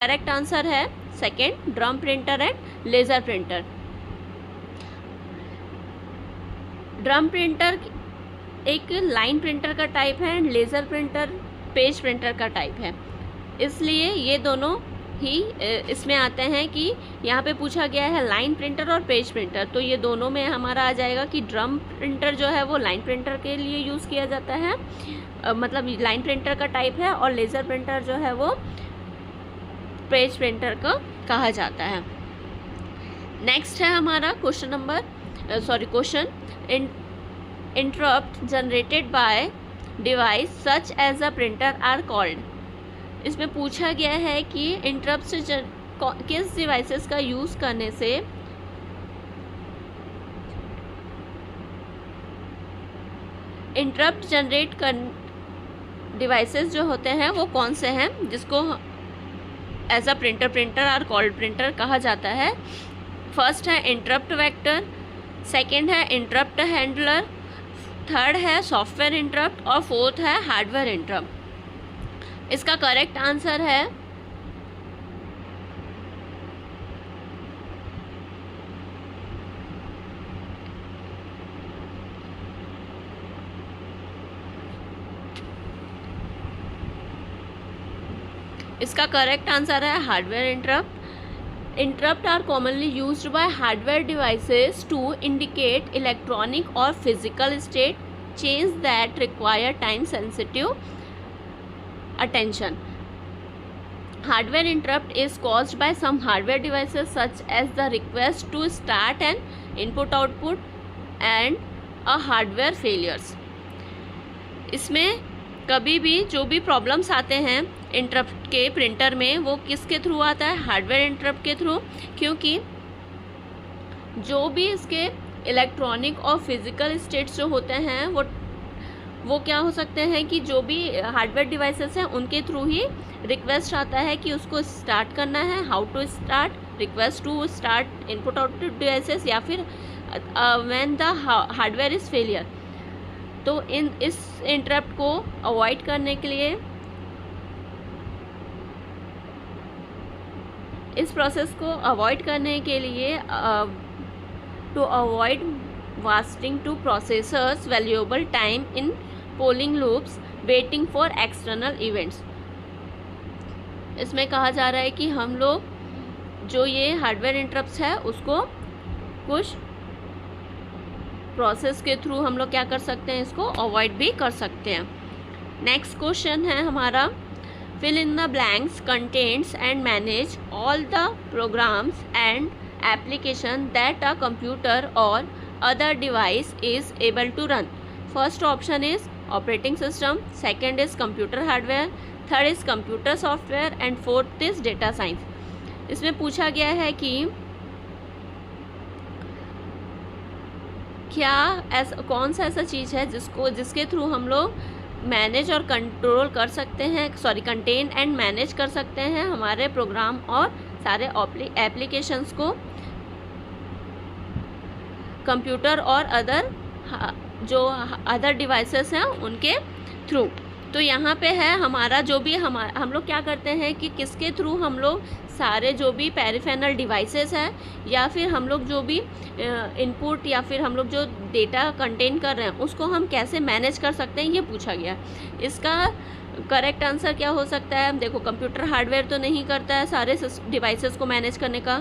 Correct answer है second, drum printer and laser printer. Drum printer एक line printer का type है and laser printer page printer का type है, इसलिए ये दोनों ही इसमें आते हैं कि यहाँ पे पूछा गया है लाइन प्रिंटर और पेज प्रिंटर, तो ये दोनों में हमारा आ जाएगा कि ड्रम प्रिंटर जो है वो लाइन प्रिंटर के लिए यूज़ किया जाता है, मतलब लाइन प्रिंटर का टाइप है, और लेज़र प्रिंटर जो है वो पेज प्रिंटर का कहा जाता है। नेक्स्ट है हमारा question interrupt generated by device such as a printer are called. इसमें पूछा गया है कि इंटरप्ट से किस डिवाइसेस का यूज़ करने से इंटरप्ट जनरेट कर डिवाइसेस जो होते हैं वो कौन से हैं जिसको as a printer are called printer कहा जाता है। फर्स्ट है इंटरप्ट वेक्टर, सेकंड है इंटरप्ट हैंडलर, थर्ड है सॉफ्टवेयर इंटरप्ट और फोर्थ है हार्डवेयर इंटरप्ट। इसका करेक्ट आंसर है hardware interrupt. Interrupts are commonly used by hardware devices to indicate electronic or physical state change that require time-sensitive attention. Hardware interrupt is caused by some hardware devices such as the request to start an input-output and a hardware failures. इसमें कभी भी जो भी problems आते हैं interrupt के printer में वो किसके थ्रू आता है, हार्डवेयर इंटरप्ट के थ्रू, क्योंकि जो भी इसके इलेक्ट्रॉनिक और फिज़िकल स्टेट्स जो होते हैं वो क्या हो सकते हैं कि जो भी हार्डवेयर डिवाइसेस हैं उनके थ्रू ही रिक्वेस्ट आता है कि उसको स्टार्ट करना है, how to start, request to start input output devices, या फिर when the hardware is failure. तो इस इंटरप्ट को अवॉइड करने के लिए, इस प्रोसेस को अवॉइड करने के लिए to avoid wasting to processors valuable time in polling loops waiting for external events. इसमें कहा जा रहा है कि हम लोग जो ये हार्डवेयर इंटरप्ट्स है उसको कुछ प्रोसेस के थ्रू हम लोग क्या कर सकते हैं, इसको अवॉइड भी कर सकते हैं। नेक्स्ट क्वेश्चन है हमारा fill in the blanks contains and manage all the programs and application that a computer or other device is able to run. First option is operating system, second is computer hardware, third is computer software and fourth is data science. इसमें पूछा गया है कि क्या कौन सा ऐसा चीज़ है जिसके थ्रू हम लोग मैनेज और कंट्रोल कर सकते हैं, कंटेन एंड मैनेज कर सकते हैं हमारे प्रोग्राम और सारे एप्लीकेशंस को कंप्यूटर और अदर डिवाइसेस हैं उनके थ्रू। तो यहाँ पे है हमारा जो भी हम लोग क्या करते हैं कि किसके थ्रू हम लोग सारे जो भी पेरिफेरल डिवाइसेस हैं या फिर हम लोग जो भी इनपुट या फिर हम लोग जो डेटा कंटेन कर रहे हैं उसको हम कैसे मैनेज कर सकते हैं, ये पूछा गया। इसका करेक्ट आंसर क्या हो सकता है? देखो, कंप्यूटर हार्डवेयर तो नहीं करता है सारे डिवाइसेस को मैनेज करने का,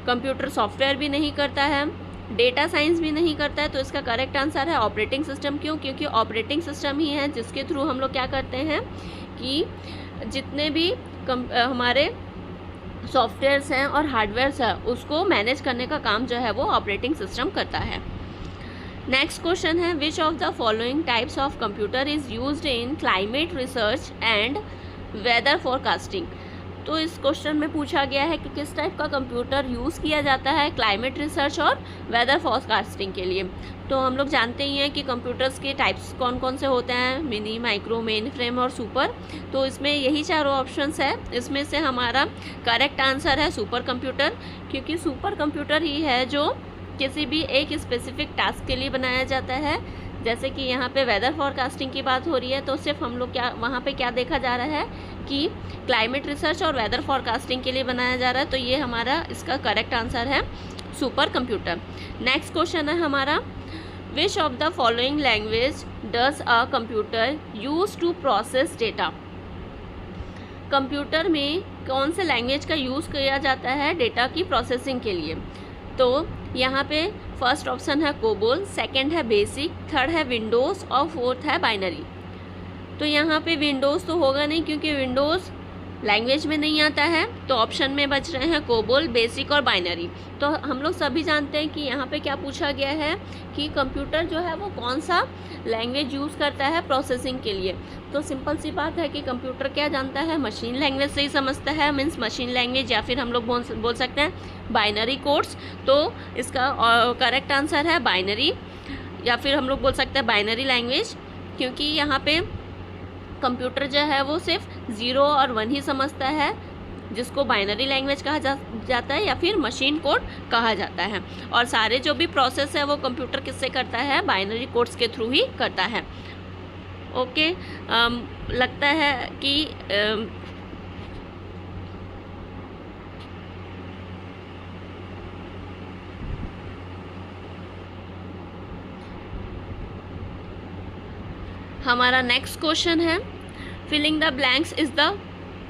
कंप्यूटर सॉफ्टवेयर भी नहीं करता है, डेटा साइंस भी नहीं करता है। तो इसका करेक्ट आंसर है ऑपरेटिंग सिस्टम। क्यों? क्योंकि ऑपरेटिंग सिस्टम ही है जिसके थ्रू हम लोग क्या करते हैं कि जितने भी हमारे सॉफ्टवेयर्स हैं और हार्डवेयर्स हैं उसको मैनेज करने का काम जो है वो ऑपरेटिंग सिस्टम करता है। नेक्स्ट क्वेश्चन है which of the following types of computer is used in climate research and weather forecasting. तो इस क्वेश्चन में पूछा गया है कि किस टाइप का कंप्यूटर यूज़ किया जाता है क्लाइमेट रिसर्च और वेदर फोरकास्टिंग के लिए। तो हम लोग जानते ही हैं कि कंप्यूटर्स के टाइप्स कौन कौन से होते हैं, मिनी, माइक्रो, मेन फ्रेम और सुपर। तो इसमें यही चारों ऑप्शंस है। इसमें से हमारा करेक्ट आंसर है सुपर कंप्यूटर, क्योंकि सुपर कंप्यूटर ही है जो किसी भी एक स्पेसिफिक टास्क के लिए बनाया जाता है, जैसे कि यहाँ पे वेदर फोरकास्टिंग की बात हो रही है, तो सिर्फ हम लोग क्या वहाँ पे क्या देखा जा रहा है कि क्लाइमेट रिसर्च और वेदर फोरकास्टिंग के लिए बनाया जा रहा है। तो ये हमारा इसका करेक्ट आंसर है सुपर कंप्यूटर। नेक्स्ट क्वेश्चन है हमारा, which of the following language does a computer use to process data. Computer में कौन से लैंग्वेज का यूज़ किया जाता है डेटा की प्रोसेसिंग के लिए। तो यहाँ पे फर्स्ट ऑप्शन है कोबोल, सेकंड है बेसिक, थर्ड है विंडोज़ और फोर्थ है बाइनरी। तो यहाँ पे विंडोज़ तो होगा नहीं क्योंकि विंडोज़ लैंग्वेज में नहीं आता है, तो ऑप्शन में बच रहे हैं कोबोल, बेसिक और बाइनरी। तो हम लोग सभी जानते हैं कि यहाँ पे क्या पूछा गया है कि कंप्यूटर जो है वो कौन सा लैंग्वेज यूज़ करता है प्रोसेसिंग के लिए। तो सिंपल सी बात है कि कंप्यूटर क्या जानता है, मशीन लैंग्वेज से ही समझता है, मीन्स मशीन लैंग्वेज, या फिर हम लोग बोल सकते हैं बाइनरी कोड्स। तो इसका करेक्ट आंसर है बाइनरी, या फिर हम लोग बोल सकते हैं बाइनरी लैंग्वेज, क्योंकि यहाँ पे कंप्यूटर जो है वो सिर्फ 0 और 1 ही समझता है, जिसको बाइनरी लैंग्वेज कहा जाता है या फिर मशीन कोड कहा जाता है। और सारे जो भी प्रोसेस है वो कंप्यूटर किससे करता है, बाइनरी कोड्स के थ्रू ही करता है। ओके, लगता है कि हमारा नेक्स्ट क्वेश्चन है, filling the blanks is the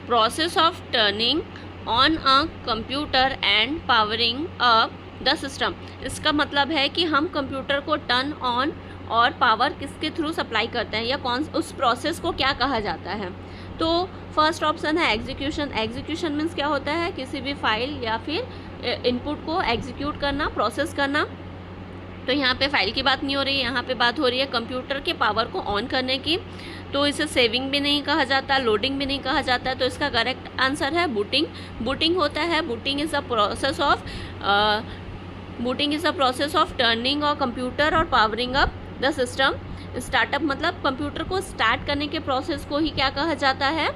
process of turning on a computer and powering up the system. इसका मतलब है कि हम कंप्यूटर को टर्न ऑन और पावर किसके थ्रू सप्लाई करते हैं, या कौन उस प्रोसेस को क्या कहा जाता है। तो फर्स्ट ऑप्शन है एग्जीक्यूशन। एग्जीक्यूशन मीन्स क्या होता है, किसी भी फाइल या फिर इनपुट को एग्जीक्यूट करना, प्रोसेस करना। तो यहाँ पे फाइल की बात नहीं हो रही है, यहाँ पे बात हो रही है कंप्यूटर के पावर को ऑन करने की। तो इसे सेविंग भी नहीं कहा जाता, लोडिंग भी नहीं कहा जाता। तो इसका करेक्ट आंसर है बूटिंग। बूटिंग होता है, booting is a process of turning और कंप्यूटर और powering up the system. Startup मतलब कंप्यूटर को स्टार्ट करने के प्रोसेस को ही क्या कहा जाता है,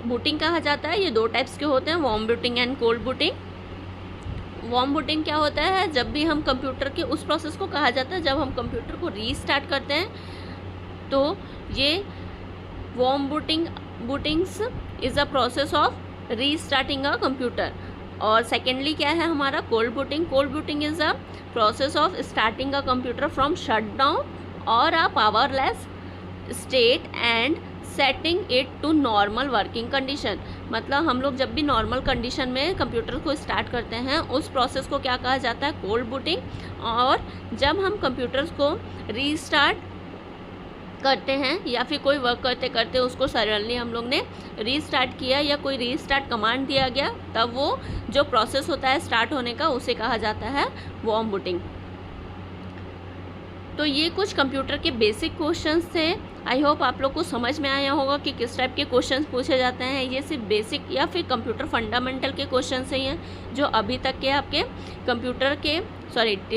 बूटिंग कहा जाता है। ये 2 टाइप्स के होते हैं, warm booting and cold booting. Warm booting क्या होता है, जब भी हम कंप्यूटर के उस प्रोसेस को कहा जाता है जब हम कंप्यूटर को रीस्टार्ट करते हैं। तो ये warm bootings is a process of restarting a computer. और सेकेंडली क्या है हमारा cold booting. Cold booting is a process of starting a computer from shut down और a powerless state and setting it to normal working condition. मतलब हम लोग जब भी नॉर्मल कंडीशन में कंप्यूटर को स्टार्ट करते हैं उस प्रोसेस को क्या कहा जाता है, कोल्ड बूटिंग। और जब हम कंप्यूटर्स को रीस्टार्ट करते हैं या फिर कोई वर्क करते करते उसको सडनली हम लोग ने रीस्टार्ट किया या कोई रीस्टार्ट कमांड दिया गया, तब वो जो प्रोसेस होता है स्टार्ट होने का उसे कहा जाता है वार्म बूटिंग। तो ये कुछ कंप्यूटर के बेसिक क्वेश्चंस थे। आई होप आप लोग को समझ में आया होगा कि किस टाइप के क्वेश्चंस पूछे जाते हैं। ये सिर्फ बेसिक या फिर कंप्यूटर फंडामेंटल के क्वेश्चंस ही हैं जो अभी तक के आपके कंप्यूटर के